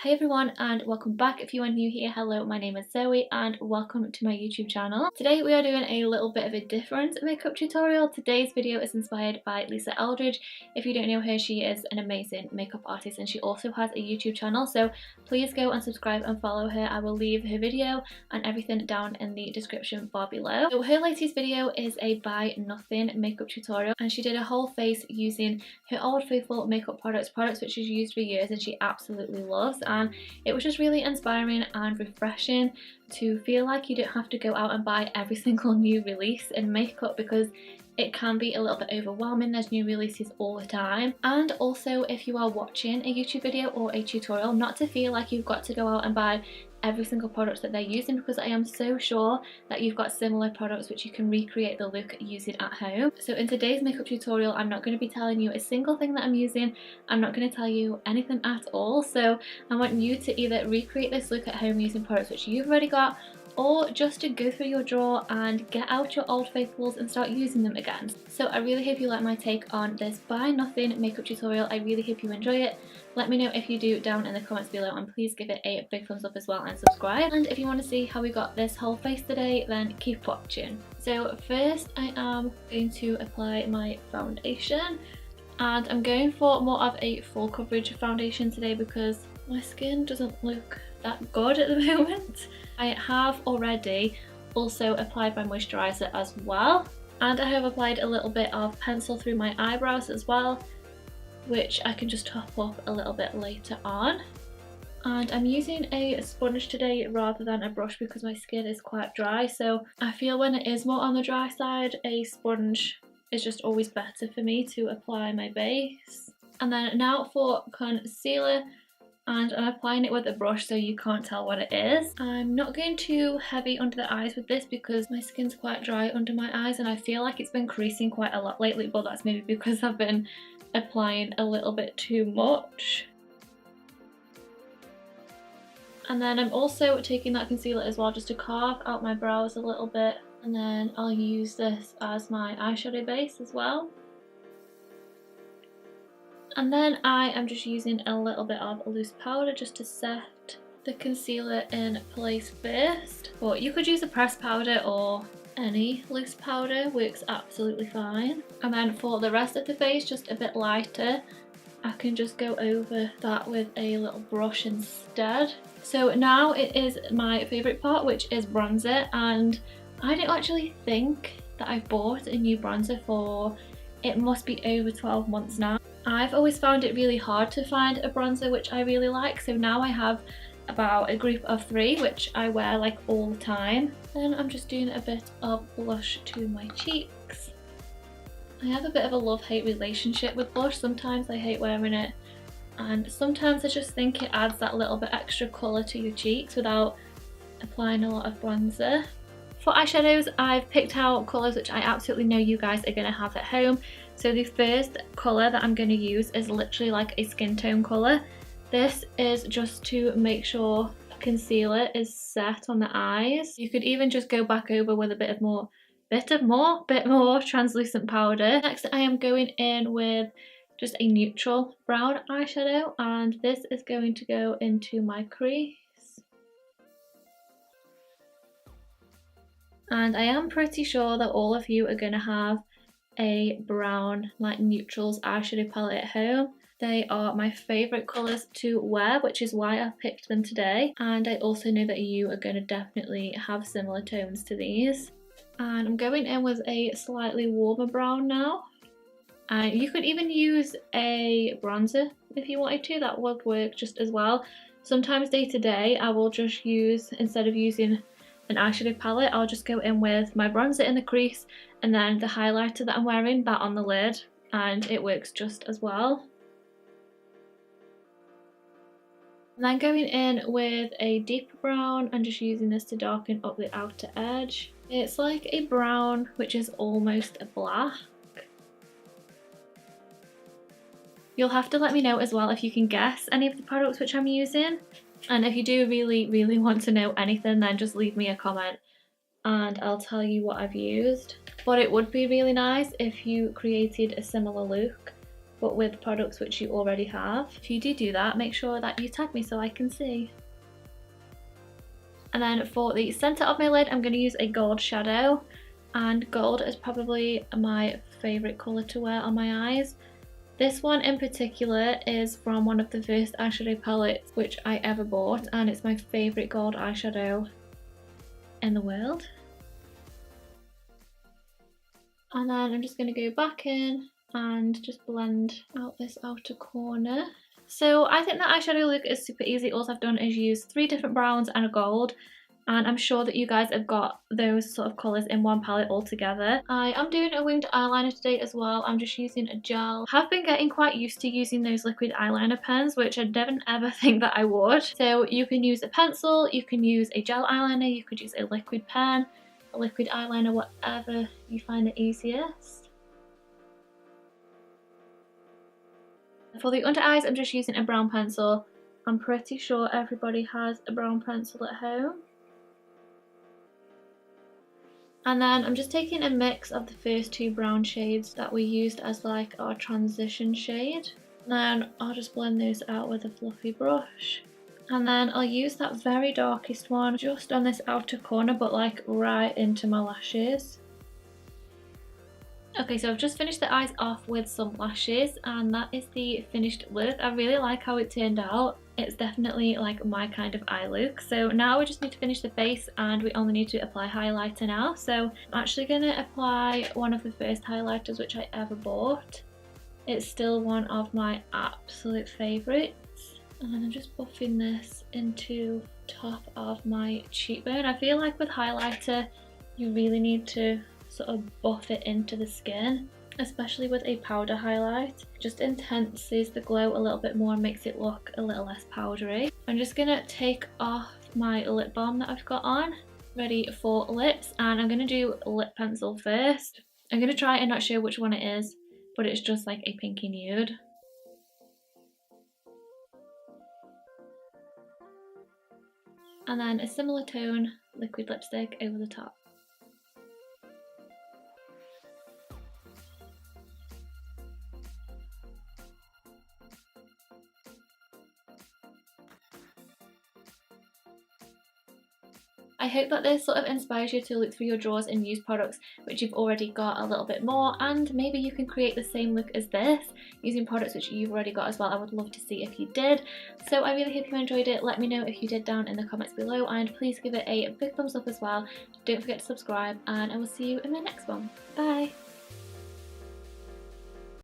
Hey everyone and welcome back. If you are new here, hello, my name is Zoe and welcome to my YouTube channel. Today we are doing a little bit of a different makeup tutorial. Today's video is inspired by Lisa Eldridge. If you don't know her, she is an amazing makeup artist and she also has a YouTube channel, so please go and subscribe and follow her. I will leave her video and everything down in the description bar below. So her latest video is a buy nothing makeup tutorial and she did a whole face using her old faithful makeup products which she's used for years and she absolutely loves. And it was just really inspiring and refreshing to feel like you don't have to go out and buy every single new release in makeup, because it can be a little bit overwhelming. There's new releases all the time. And also, if you are watching a YouTube video or a tutorial, not to feel like you've got to go out and buy every single product that they're using, because I am so sure that you've got similar products which you can recreate the look using at home. So in today's makeup tutorial, I'm not going to be telling you a single thing that I'm using. I'm not going to tell you anything at all. So I want you to either recreate this look at home using products which you've already got, or just to go through your drawer and get out your old faithfuls and start using them again. So I really hope you like my take on this buy nothing makeup tutorial. I really hope you enjoy it. Let me know if you do down in the comments below, and please give it a big thumbs up as well and subscribe. And if you want to see how we got this whole face today, then keep watching. So first I am going to apply my foundation, and I'm going for more of a full coverage foundation today because my skin doesn't look that good at the moment. I have already also applied my moisturiser as well, and I have applied a little bit of pencil through my eyebrows as well, which I can just top up a little bit later on. And I'm using a sponge today rather than a brush because my skin is quite dry, so I feel when it is more on the dry side, a sponge is just always better for me to apply my base. And then now for concealer, and I'm applying it with a brush so you can't tell what it is. I'm not going too heavy under the eyes with this because my skin's quite dry under my eyes and I feel like it's been creasing quite a lot lately, but that's maybe because I've been applying a little bit too much. And then I'm also taking that concealer as well just to carve out my brows a little bit, and then I'll use this as my eyeshadow base as well. And then I am just using a little bit of loose powder just to set the concealer in place first. But you could use a pressed powder or any loose powder, works absolutely fine. And then for the rest of the face, just a bit lighter, I can just go over that with a little brush instead. So now it is my favourite part, which is bronzer, and I don't actually think that I've bought a new bronzer for, it must be over 12 months now. I've always found it really hard to find a bronzer which I really like, so now I have about a group of 3 which I wear like all the time. Then I'm just doing a bit of blush to my cheeks. I have a bit of a love-hate relationship with blush. Sometimes I hate wearing it, and sometimes I just think it adds that little bit extra colour to your cheeks without applying a lot of bronzer. For eyeshadows, I've picked out colours which I absolutely know you guys are going to have at home. So the first colour that I'm going to use is literally like a skin tone colour. This is just to make sure concealer is set on the eyes. You could even just go back over with a bit more translucent powder. Next I am going in with just a neutral brown eyeshadow, and this is going to go into my crease. And I am pretty sure that all of you are going to have a brown like neutrals eyeshadow palette at home. They are my favourite colours to wear, which is why I've picked them today, and I also know that you are going to definitely have similar tones to these. And I'm going in with a slightly warmer brown now. And you could even use a bronzer if you wanted to, that would work just as well. Sometimes day to day I will just use, instead of using an eyeshadow palette, I'll just go in with my bronzer in the crease and then the highlighter that I'm wearing, that on the lid, and it works just as well. And then going in with a deeper brown and just using this to darken up the outer edge. It's like a brown which is almost a black. You'll have to let me know as well if you can guess any of the products which I'm using. And if you do really want to know anything, then just leave me a comment and I'll tell you what I've used. But it would be really nice if you created a similar look but with products which you already have. If you do that, make sure that you tag me so I can see. And then for the centre of my lid, I'm going to use a gold shadow, and gold is probably my favourite colour to wear on my eyes. This one in particular is from one of the first eyeshadow palettes which I ever bought, and it's my favourite gold eyeshadow in the world. And then I'm just going to go back in and just blend out this outer corner. So I think the eyeshadow look is super easy. All I've done is use 3 different browns and a gold, and I'm sure that you guys have got those sort of colours in one palette all together. I am doing a winged eyeliner today as well. I'm just using a gel. I have been getting quite used to using those liquid eyeliner pens, which I didn't ever think that I would. So you can use a pencil, you can use a gel eyeliner, you could use a liquid pen, a liquid eyeliner, whatever you find the easiest. For the under eyes, I'm just using a brown pencil. I'm pretty sure everybody has a brown pencil at home. And then I'm just taking a mix of the first 2 brown shades that we used as like our transition shade. And then I'll just blend those out with a fluffy brush. And then I'll use that very darkest one just on this outer corner, but like right into my lashes. Okay, so I've just finished the eyes off with some lashes, and that is the finished look. I really like how it turned out. It's definitely like my kind of eye look. So now we just need to finish the face, and we only need to apply highlighter now. So I'm actually going to apply one of the first highlighters which I ever bought. It's still one of my absolute favourites. And I'm just buffing this into top of my cheekbone. I feel like with highlighter you really need to sort of buff it into the skin, especially with a powder highlight. It just intenses the glow a little bit more and makes it look a little less powdery. I'm just gonna take off my lip balm that I've got on, ready for lips, and I'm gonna do lip pencil first. I'm gonna try and not show which one it is, but it's just like a pinky nude. And then a similar tone liquid lipstick over the top. I hope that this sort of inspires you to look through your drawers and use products which you've already got a little bit more, and maybe you can create the same look as this using products which you've already got as well. I would love to see if you did. So I really hope you enjoyed it. Let me know if you did down in the comments below, and please give it a big thumbs up as well. Don't forget to subscribe, and I will see you in my next one. Bye!